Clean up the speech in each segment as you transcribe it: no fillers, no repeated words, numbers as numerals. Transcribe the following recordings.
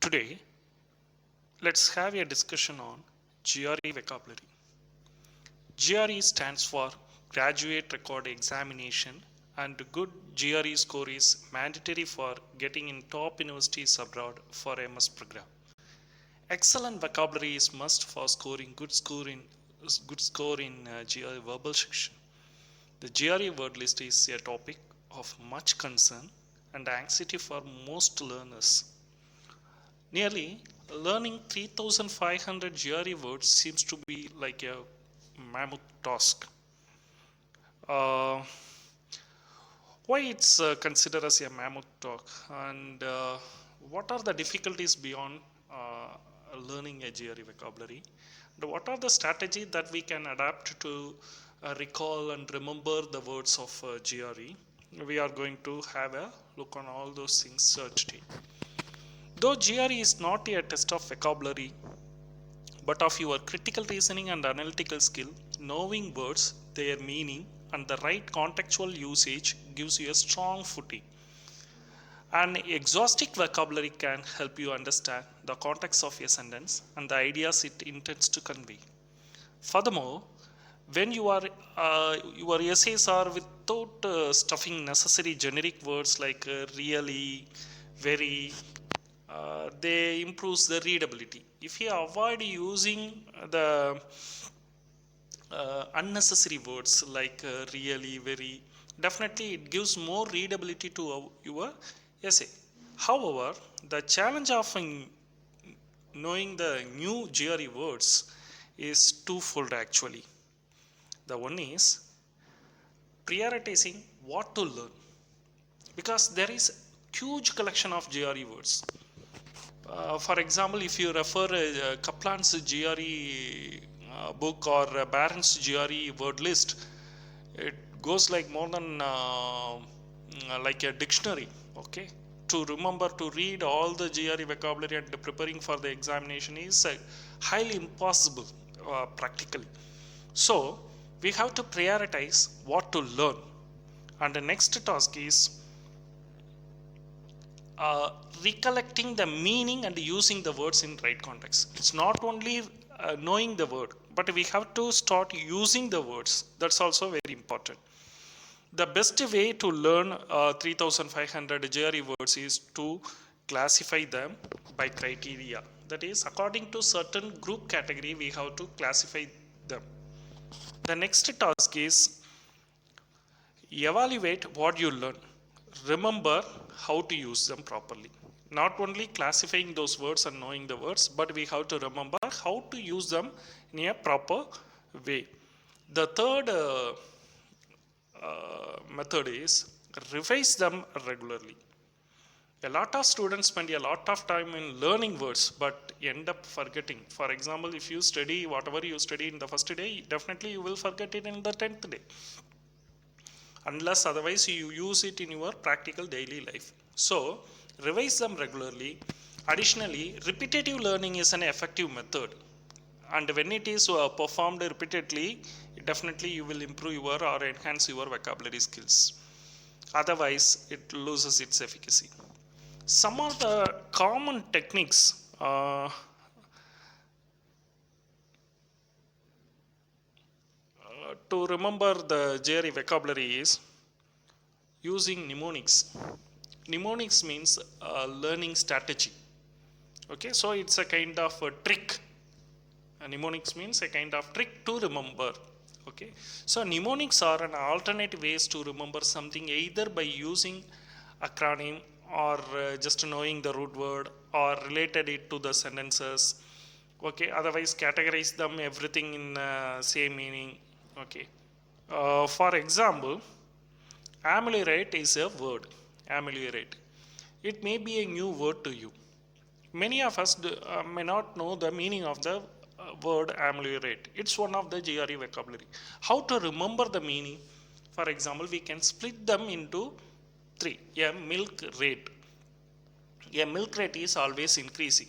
Today, let's have a discussion on GRE vocabulary. GRE stands for Graduate Record Examination, and good GRE score is mandatory for getting in top universities abroad for MS program. Excellent vocabulary is must for scoring good score in GRE verbal section. The GRE word list is a topic of much concern and anxiety for most learners. Nearly learning 3,500 GRE words seems to be like a mammoth task. Why it's considered as a mammoth task, and what are the difficulties beyond learning a GRE vocabulary? And what are the strategies that we can adapt to recall and remember the words of GRE? We are going to have a look on all those things today. Though GRE is not a test of vocabulary, but of your critical reasoning and analytical skill, knowing words, their meaning, and the right contextual usage gives you a strong footing. An exhaustive vocabulary can help you understand the context of a sentence and the ideas it intends to convey. Furthermore, when your essays are without stuffing necessary generic words like really, very, they improves the readability. If you avoid using the unnecessary words like really, very, definitely it gives more readability to your essay. However, the challenge of knowing the new GRE words is twofold actually. The one is prioritizing what to learn, because there is huge collection of GRE words. For example, if you refer Kaplan's GRE book or Barron's GRE word list, it goes like more than like a dictionary. Okay, to remember to read all the GRE vocabulary and preparing for the examination is highly impossible practically. So we have to prioritize what to learn, and the next task is recollecting the meaning and using the words in right context. It's not only knowing the word, but we have to start using the words. That's also very important. The best way to learn 3,500 GRE words is to classify them by criteria. That is, according to certain group category, we have to classify them. The next task is evaluate what you learn. Remember how to use them properly. Not only classifying those words and knowing the words, but we have to remember how to use them in a proper way. The third method is revise them regularly. A lot of students spend a lot of time in learning words but end up forgetting. For example, if you study whatever you study in the first day, definitely you will forget it in the 10th day, unless otherwise you use it in your practical daily life. So revise them regularly. Additionally, repetitive learning is an effective method, and when it is performed repeatedly, definitely you will improve your or enhance your vocabulary skills. Otherwise it loses its efficacy. Some of the common techniques to remember the GRE vocabulary is using mnemonics. Mnemonics means learning strategy. Okay, so it's a kind of a trick. Mnemonics means a kind of trick to remember. Okay, so mnemonics are an alternate ways to remember something, either by using acronym or just knowing the root word or related it to the sentences. Okay, otherwise categorize them everything in same meaning. Okay, for example, ameliorate is a word. Ameliorate, it may be a new word to you. Many of us may not know the meaning of the word ameliorate. It's one of the GRE vocabulary. How to remember the meaning? For example, we can split them into three. A milk rate. A milk rate is always increasing.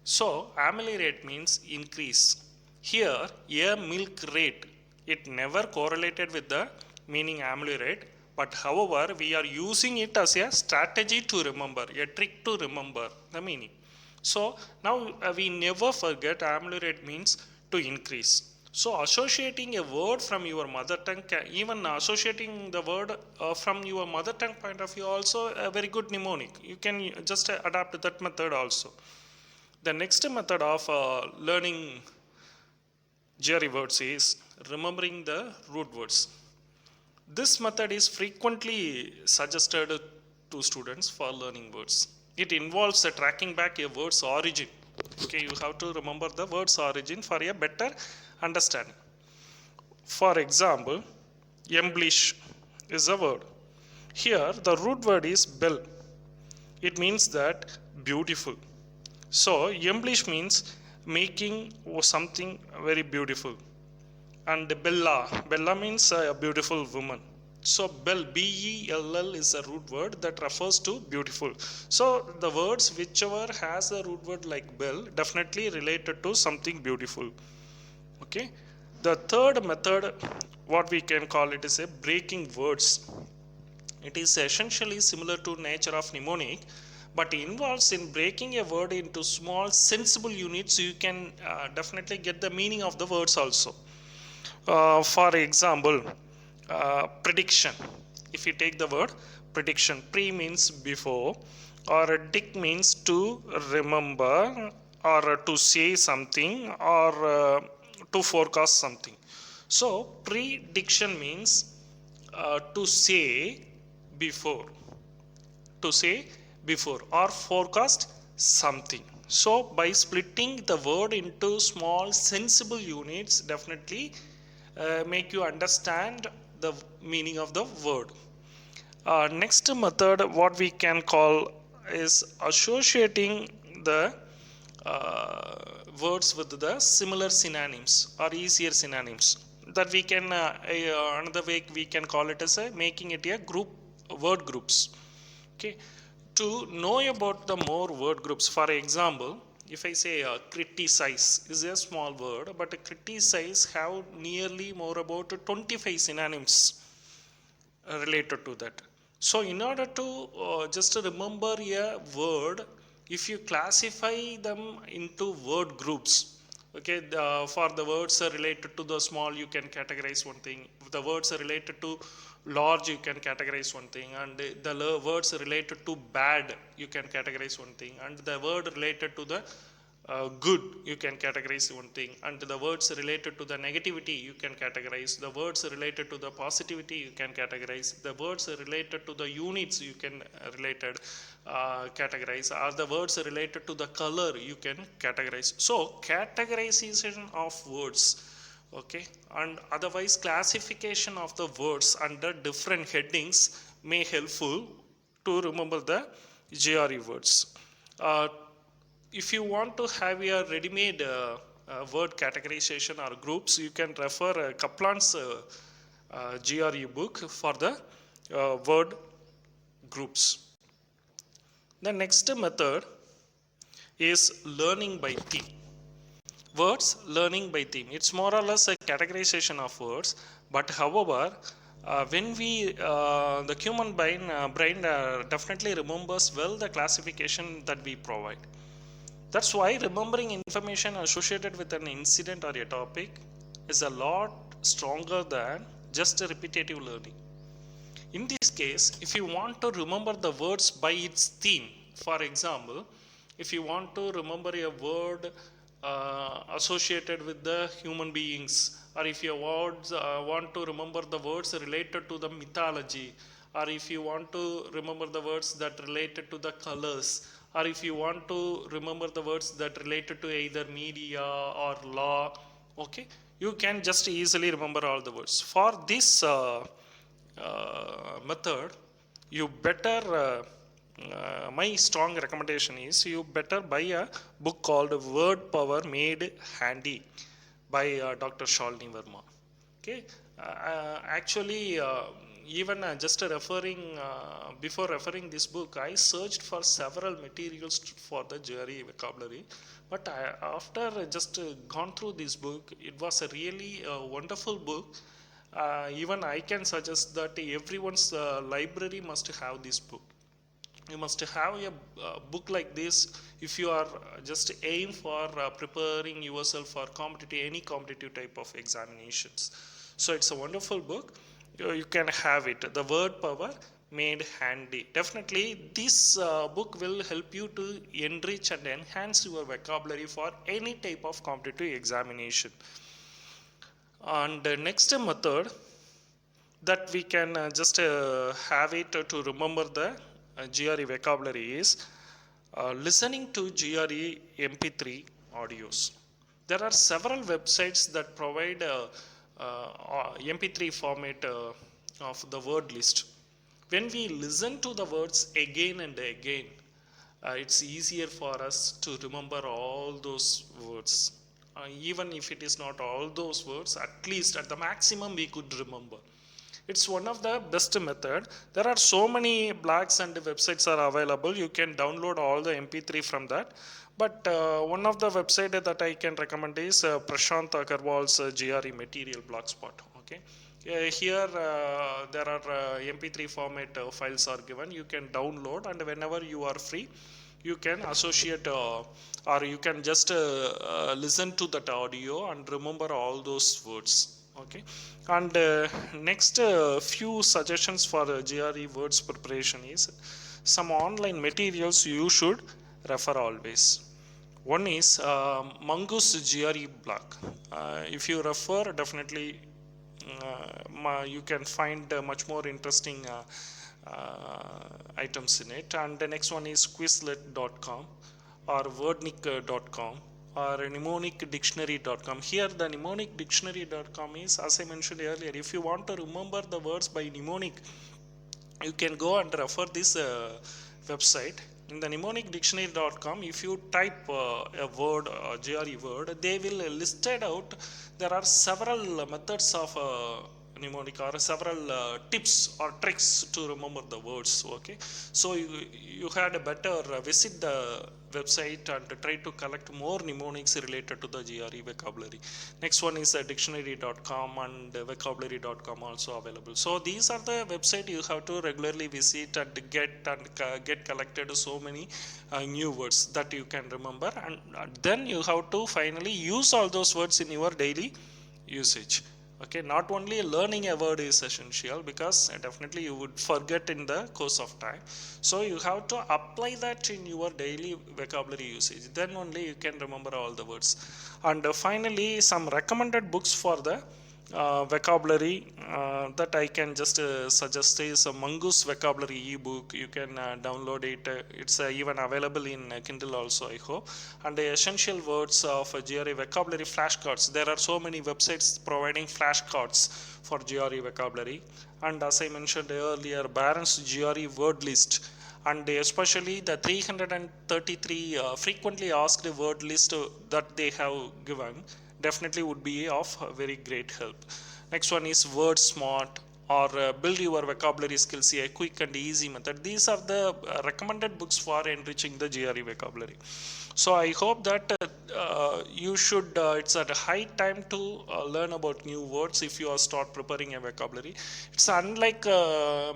So ameliorate means increase. Here, a milk rate, it never correlated with the meaning ameliorate, but however we are using it as a strategy to remember, a trick to remember the meaning. So now we never forget ameliorate means to increase. So associating a word from your mother tongue, even associating the word from your mother tongue point of view, also a very good mnemonic. You can just adapt that method also. The next method of learning GRE words is remembering the root words. This method is frequently suggested to students for learning words. It involves tracking back a word's origin. Okay, you have to remember the word's origin for a better understanding. For example, embellish is a word. Here, the root word is bell. It means that beautiful. So, embellish means making something very beautiful. And Bella means a beautiful woman. So Bell, Bell is a root word that refers to beautiful. So the words whichever has a root word like Bell definitely related to something beautiful. Okay. The third method, what we can call it, is a breaking words. It is essentially similar to nature of mnemonic, but involves in breaking a word into small sensible units. So you can definitely get the meaning of the words also. For example, prediction. If you take the word prediction, pre means before, or dic means to remember, or to say something, or to forecast something. So prediction means to say before, or forecast something. So by splitting the word into small sensible units, definitely make you understand the meaning of the word. Next method, what we can call is associating the words with the similar synonyms or easier synonyms. That we can another way we can call it as making it a group, word groups. Okay, to know about the more word groups. For example, if I say criticize is a small word, but criticize have nearly more about 25 synonyms related to that. So in order to just remember a word, if you classify them into word groups, okay, for the words related to the small, you can categorize one thing. If the words are related to large, you can categorize one thing, and the words related to bad, you can categorize one thing, and the word related to the good, you can categorize one thing, and the words related to the negativity, you can categorize. The words related to the positivity, you can categorize. The words related to the units, you can categorize. Or the words related to the color, you can categorize. So categorization of words, okay, and otherwise classification of the words under different headings may helpful to remember the GRE words. If you want to have a ready-made word categorization or groups, you can refer Kaplan's GRE book for the word groups. The next method is learning by theme. Words learning by theme. It's more or less a categorization of words, but however, when the human brain definitely remembers well the classification that we provide. That's why remembering information associated with an incident or a topic is a lot stronger than just a repetitive learning. In this case, if you want to remember the words by its theme, for example, if you want to remember a word associated with the human beings, or if you want to remember the words related to the mythology, or if you want to remember the words that related to the colors, or if you want to remember the words that related to either media or law, okay, you can just easily remember all the words. For this method, you better my strong recommendation is you better buy a book called Word Power Made Handy by Dr. Shalini Verma. Okay, actually, even just referring before referring this book, I searched for several materials for the GRE vocabulary, but after just gone through this book, it was a really wonderful book. Even I can suggest that everyone's library must have this book. You must have a book like this if you are just aim for preparing yourself for competitive, any competitive type of examinations. So it's a wonderful book. You can have it, The Word Power Made Handy. Definitely this book will help you to enrich and enhance your vocabulary for any type of competitive examination. And the next method that we can just have it to remember the GRE vocabulary is listening to GRE MP3 audios. There are several websites that provide MP3 format of the word list. When we listen to the words again and again, it's easier for us to remember all those words. Even if it is not all those words, at least at the maximum we could remember. It's one of the best method. There are so many blogs and websites are available. You can download all the MP3 from that. But one of the website that I can recommend is Prashant Agarwal's GRE Material Blogspot. Okay. Here there are MP3 format files are given. You can download, and whenever you are free, you can associate or you can just listen to that audio and remember all those words. Okay. And next few suggestions for GRE words preparation is some online materials you should refer always. One is Mongoose GRE blog. If you refer, definitely you can find much more interesting items in it. And the next one is quizlet.com or wordnik.com or mnemonicdictionary.com. Here the mnemonicdictionary.com is, as I mentioned earlier, if you want to remember the words by mnemonic, you can go and refer this website. In the mnemonicdictionary.com, if you type a word, GRE word, they will listed out. There are several methods of mnemonic or several tips or tricks to remember the words. Okay, so you had a better visit the website and try to collect more mnemonics related to the GRE vocabulary. Next one is dictionary.com and vocabulary.com also available. So these are the website you have to regularly visit and get collected so many new words that you can remember, and then you have to finally use all those words in your daily usage. Okay, not only learning a word is essential, because definitely you would forget in the course of time. So you have to apply that in your daily vocabulary usage, then only you can remember all the words. And finally, some recommended books for the vocabulary that I can just suggest is a Mongoose vocabulary ebook. You can download it. It's even available in Kindle also, I hope. And the essential words of GRE vocabulary flashcards. There are so many websites providing flashcards for GRE vocabulary. And as I mentioned earlier, Barron's GRE word list, and especially the 333 frequently asked word list that they have given, definitely would be of very great help. Next one is Word Smart or Build Your Vocabulary Skills, a quick and easy method. These are the recommended books for enriching the GRE vocabulary. So I hope that you should, it's at a high time to learn about new words if you are start preparing a vocabulary. It's unlike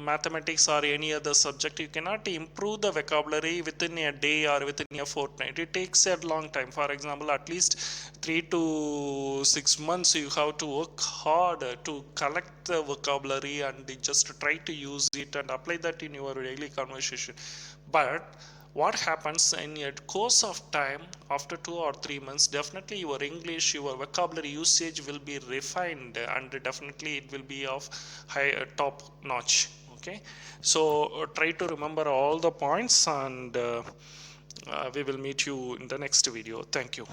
mathematics or any other subject. You cannot improve the vocabulary within a day or within a fortnight. It takes a long time. For example, at least 3 to 6 months you have to work hard to collect the vocabulary and just try to use it and apply that in your daily conversation. But what happens in a course of time, after 2 or 3 months, definitely your English, your vocabulary usage will be refined, and definitely it will be of high top notch. Okay, so try to remember all the points, and we will meet you in the next video. Thank you.